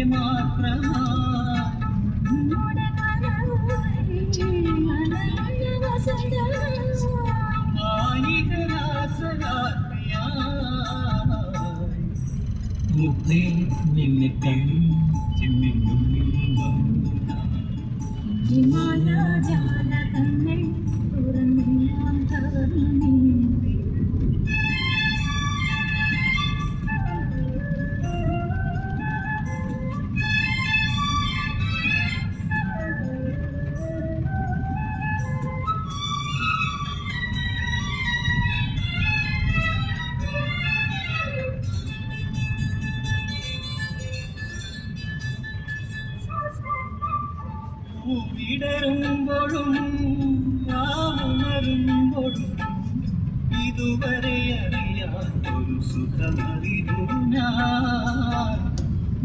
നിന്നെ മായാജാലകങ്ങൾ തുറന്നു ഞാൻ കവർന്നു വിടരുമ്പോഴും ഉണരുമ്പോഴും ഇതുവരെ അറിയാത്തൊരു സുഖമറിതു ഞാൻ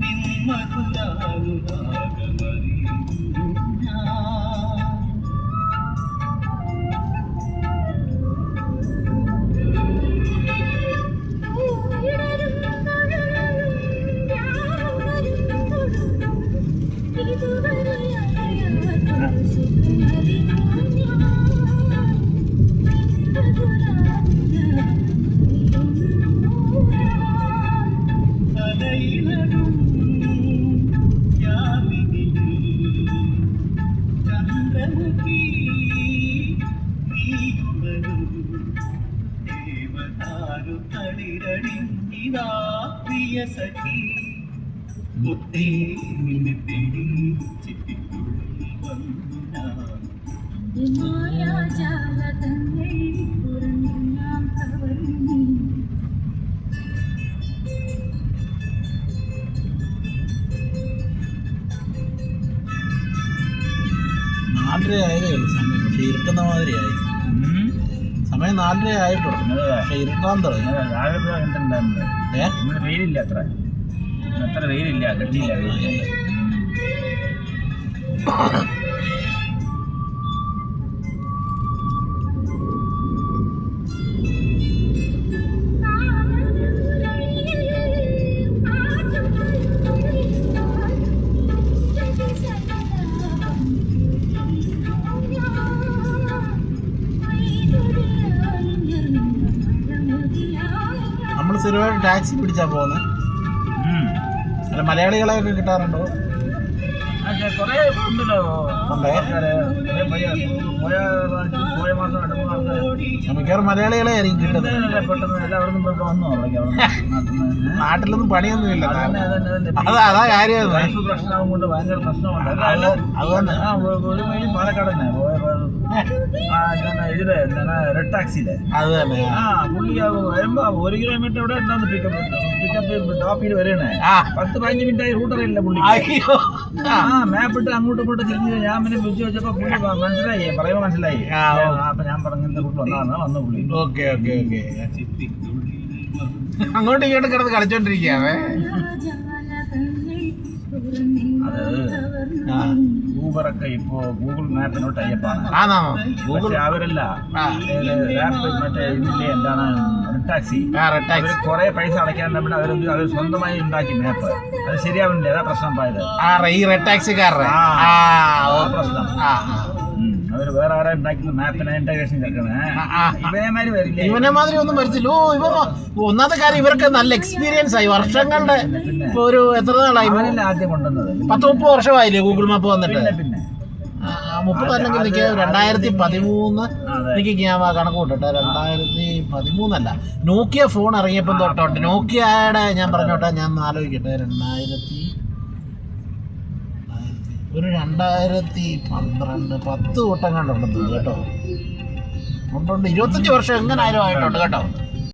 നിന്മധുരാനുരാഗമറിതു ഞാൻ സഖി മുത്തേ നിന്നെ തേടി ചിപ്പിക്കുള്ളിൽ വന്നു മായാജാലകങ്ങൾ തുറന്നു ഞാൻ കവർന്നു നാലരയായതേ ഉള്ളൂ സമയം. പക്ഷെ ഇരുട്ടുന്ന മാതിരിയായി. സമയം 4:30 ആയിട്ടുള്ളൂ. പക്ഷെ ഇരുട്ടാൻ തുടങ്ങി. വെയിലില്ല, അത്ര വെയിലില്ല, കെട്ടിയില്ല വെയിലില്ല. നമ്മൾ സ്ഥിരമായിട്ട് ടാക്സി പിടിച്ചാ പോകുന്നത്. അല്ല, മലയാളികളെയൊക്കെ കിട്ടാറുണ്ടോ? കുറേ ഉണ്ടല്ലോ. മിക്കവാറും മലയാളികളെ ആയിരിക്കും കിട്ടുന്നത്. നാട്ടിലൊന്നും പണിയൊന്നുമില്ല. അതാ കാര്യം. പ്രശ്നം കൊണ്ട് ഭയങ്കര പ്രശ്നമുണ്ട്. ഒരു മൈലും പാലക്കാട് തന്നെ ഇതില് റെഡ് ടാക്സിയിലെ അത് തന്നെ. പുള്ളി വരുമ്പോ 1 കിലോമീറ്റർ ഇവിടെ ഉണ്ടാകുന്നു പിക്കപ്പ് ടോപ്പിൽ വരണേ. 10-15 മിനിറ്റായി റൂട്ടറിയില്ല പുള്ളി. മാപ്പ് ഇട്ട് അങ്ങോട്ടും ഇങ്ങോട്ടും തിരിഞ്ഞു. ഞാൻ പിന്നെ വിളിച്ചു വെച്ചപ്പോ പുള്ളി മനസ്സിലായി, പറയുമ്പോ മനസ്സിലായി. അപ്പൊ ഞാൻ പറഞ്ഞ റൂട്ട് വന്നു പുള്ളി. Okay okay okay. അങ്ങോട്ടും ഇങ്ങോട്ടും കിടന്ന് കളിച്ചോണ്ടിരിക്കുകയാണ്. അത് ഊബറൊക്കെ ഇപ്പോ ഗൂഗിൾ മാപ്പിനോട്ട് അയ്യപ്പാണ്. ഗൂഗിൾ അവരല്ല, മറ്റേ ഇതില്ലേ എന്താണ് ടാക്സി. അവർ കുറെ പൈസ അടയ്ക്കാൻ നമ്മുടെ അവർ സ്വന്തമായി ഉണ്ടാക്കി മാപ്പ്. അത് ശരിയാവുന്നില്ല, അതാ പ്രശ്നം പോയത്. ഈ റെഡ് ടാക്സിക്കാരുടെ പ്രശ്നം. അവര് വേറെ ആരെ ഉണ്ടാക്കുന്ന മാപ്പിനെ ഇന്റഗ്രേഷൻ ചേർക്കണേ. ഇവനെമാതിരി വരില്ല, ഇവനെമാതിരി ഒന്നും വരത്തില്ല. ഒന്നാമത്തെ കാര്യം, ഇവർക്ക് നല്ല എക്സ്പീരിയൻസ് ആയി. വർഷങ്ങളുടെ ഇപ്പൊ ഒരു എത്ര നാളായി? ആദ്യം കൊണ്ടുവന്നത് 10-30 വർഷമായില്ലേ ഗൂഗിൾ മാപ്പ് വന്നിട്ട്? പിന്നെ 30 അല്ലെങ്കിൽ എനിക്ക് 2013 എനിക്ക് ഞാൻ കണക്ക് കൂട്ടട്ടെ. 2013 നോക്കിയ ഫോൺ ഇറങ്ങിയപ്പം തൊട്ടുണ്ട്. നോക്കിയയുടെ ഞാൻ പറഞ്ഞോട്ടെ, ഞാൻ ആലോചിക്കട്ടെ. 2012 10 തൊട്ടം കണ്ടുണ്ടെന്ന് കേട്ടോ. ഉണ്ട് 25 വർഷം എങ്ങനായാലും ആയിട്ടുണ്ട് കേട്ടോ.